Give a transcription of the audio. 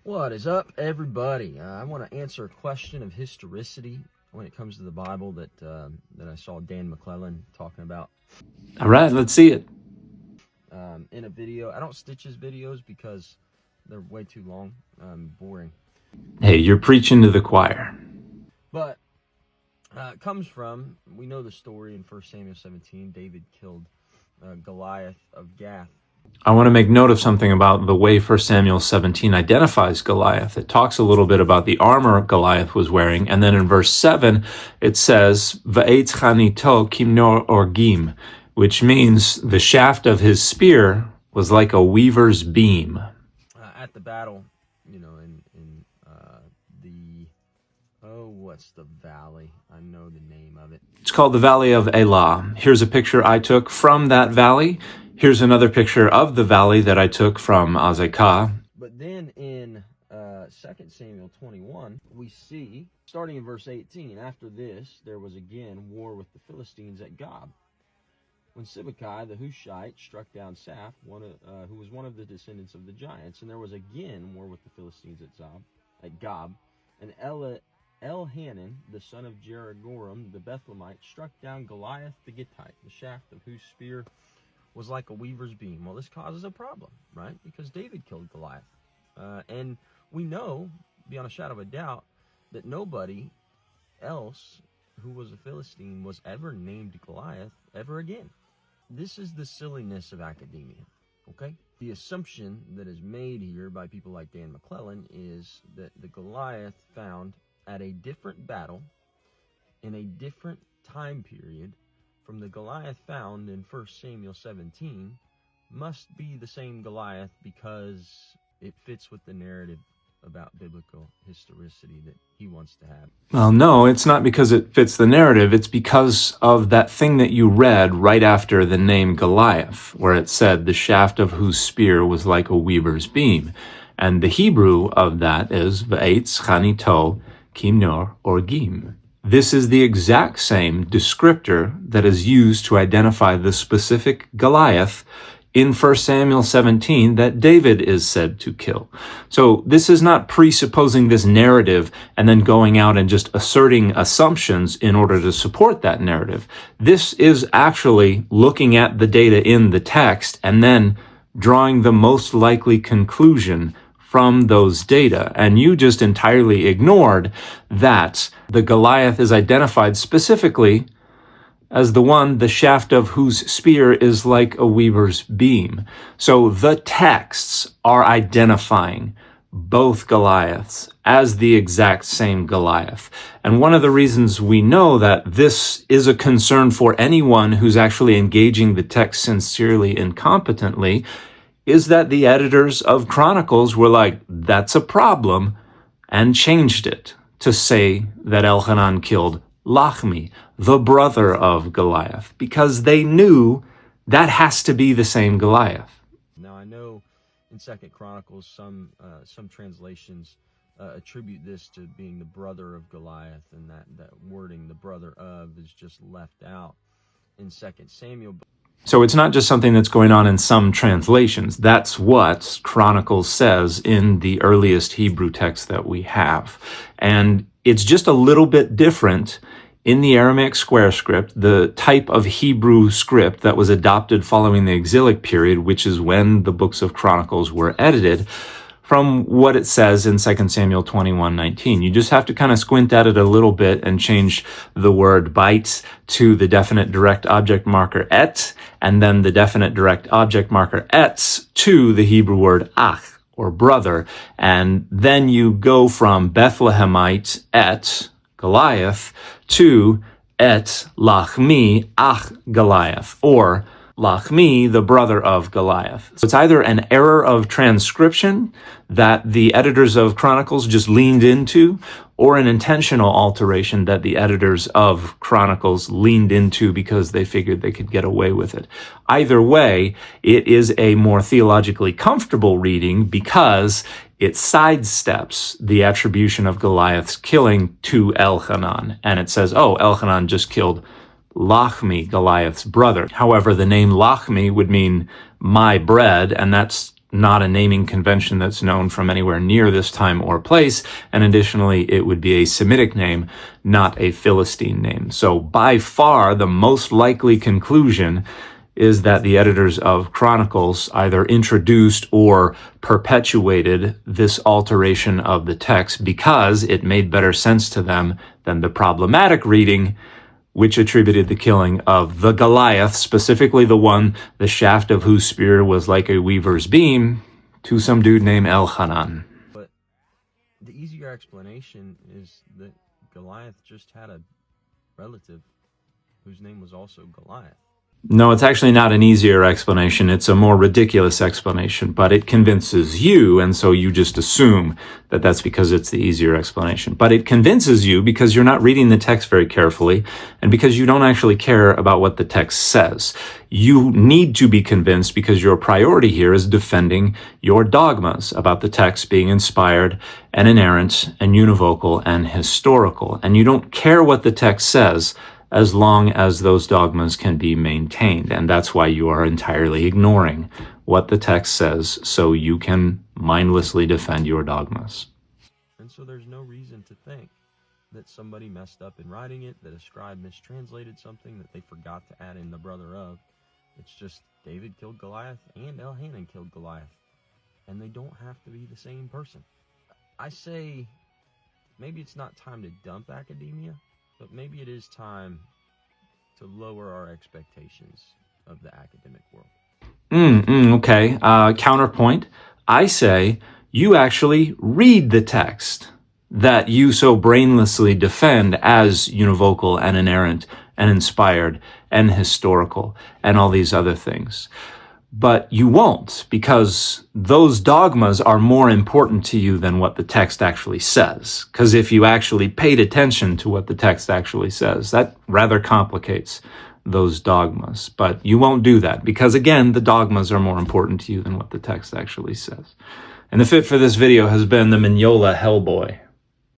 What is up, everybody? I want to answer a question of historicity when it comes to the Bible that I saw Dan McClellan talking about. All right, let's see it. In a video. I don't stitch his videos because they're way too long, boring. Hey, you're preaching to the choir. But it comes from, we know the story in 1 Samuel 17, David killed Goliath of Gath. I want to make note of something about the way 1 Samuel 17 identifies Goliath. It talks a little bit about the armor Goliath was wearing, and then in verse 7, it says, Va'etz chanito kimnor orgim, which means the shaft of his spear was like a weaver's beam. At the battle, in what's the valley? I know the name of it. It's called the Valley of Elah. Here's a picture I took from that valley. Here's another picture of the valley that I took from Azekah. But then in 2 Samuel 21, we see, starting in verse 18, after this, there was again war with the Philistines at Gob. When Sibbecai the Hushite struck down Saph, who was one of the descendants of the giants, and there was again war with the Philistines at Gob, and Elhanan, the son of Jeroboam the Bethlehemite, struck down Goliath the Gittite, the shaft of whose spear was like a weaver's beam. Well, this causes a problem, right? Because David killed Goliath. And we know, beyond a shadow of a doubt, that nobody else who was a Philistine was ever named Goliath ever again. This is the silliness of academia, okay? The assumption that is made here by people like Dan McClellan is that the Goliath found at a different battle in a different time period from the Goliath found in 1 Samuel 17 must be the same Goliath because it fits with the narrative about biblical historicity that he wants to have. Well, no, it's not because it fits the narrative. It's because of that thing that you read right after the name Goliath, where it said the shaft of whose spear was like a weaver's beam. And the Hebrew of that is Va'etz chanito kimnor orgim. This is the exact same descriptor that is used to identify the specific Goliath in 1 Samuel 17 that David is said to kill. So this is not presupposing this narrative and then going out and just asserting assumptions in order to support that narrative. This is actually looking at the data in the text and then drawing the most likely conclusion from those data. And you just entirely ignored that the Goliath is identified specifically as the one, the shaft of whose spear is like a weaver's beam. So the texts are identifying both Goliaths as the exact same Goliath. And one of the reasons we know that this is a concern for anyone who's actually engaging the text sincerely and competently is that the editors of Chronicles were like, that's a problem, and changed it to say that Elhanan killed Lachmi, the brother of Goliath, because they knew that has to be the same Goliath. Now, I know in 2 Chronicles, some translations attribute this to being the brother of Goliath, and that wording, the brother of, is just left out in 2 Samuel. So it's not just something that's going on in some translations. That's what Chronicles says in the earliest Hebrew text that we have. And it's just a little bit different in the Aramaic square script, the type of Hebrew script that was adopted following the exilic period, which is when the books of Chronicles were edited, from what it says in 2 Samuel 21:19. You just have to kind of squint at it a little bit and change the word bait to the definite direct object marker et, and then the definite direct object marker etz to the Hebrew word ach, or brother. And then you go from Bethlehemite et Goliath to et Lachmi ach Goliath, or Lachmi, the brother of Goliath. So it's either an error of transcription that the editors of Chronicles just leaned into, or an intentional alteration that the editors of Chronicles leaned into because they figured they could get away with it. Either way, it is a more theologically comfortable reading because it sidesteps the attribution of Goliath's killing to Elhanan. And it says, oh, Elhanan just killed Lachmi, Goliath's brother. However, the name Lachmi would mean my bread, and that's not a naming convention that's known from anywhere near this time or place. And additionally, it would be a Semitic name, not a Philistine name. So by far, the most likely conclusion is that the editors of Chronicles either introduced or perpetuated this alteration of the text because it made better sense to them than the problematic reading, which attributed the killing of the Goliath, specifically the one, the shaft of whose spear was like a weaver's beam, to some dude named Elhanan. But the easier explanation is that Goliath just had a relative whose name was also Goliath. No, it's actually not an easier explanation. It's a more ridiculous explanation, but it convinces you, and so you just assume that that's because it's the easier explanation. But it convinces you because you're not reading the text very carefully, and because you don't actually care about what the text says. You need to be convinced because your priority here is defending your dogmas about the text being inspired and inerrant and univocal and historical. And you don't care what the text says as long as those dogmas can be maintained. And that's why you are entirely ignoring what the text says so you can mindlessly defend your dogmas. And so there's no reason to think that somebody messed up in writing it, that a scribe mistranslated something that they forgot to add in the brother of. It's just David killed Goliath and Elhanan killed Goliath. And they don't have to be the same person. I say maybe it's not time to dump academia, but maybe it is time to lower our expectations of the academic world. Okay. Counterpoint. I say you actually read the text that you so brainlessly defend as univocal and inerrant and inspired and historical and all these other things. But you won't, because those dogmas are more important to you than what the text actually says. Because if you actually paid attention to what the text actually says, that rather complicates those dogmas. But you won't do that, because again, the dogmas are more important to you than what the text actually says. And the fit for this video has been the Mignola Hellboy.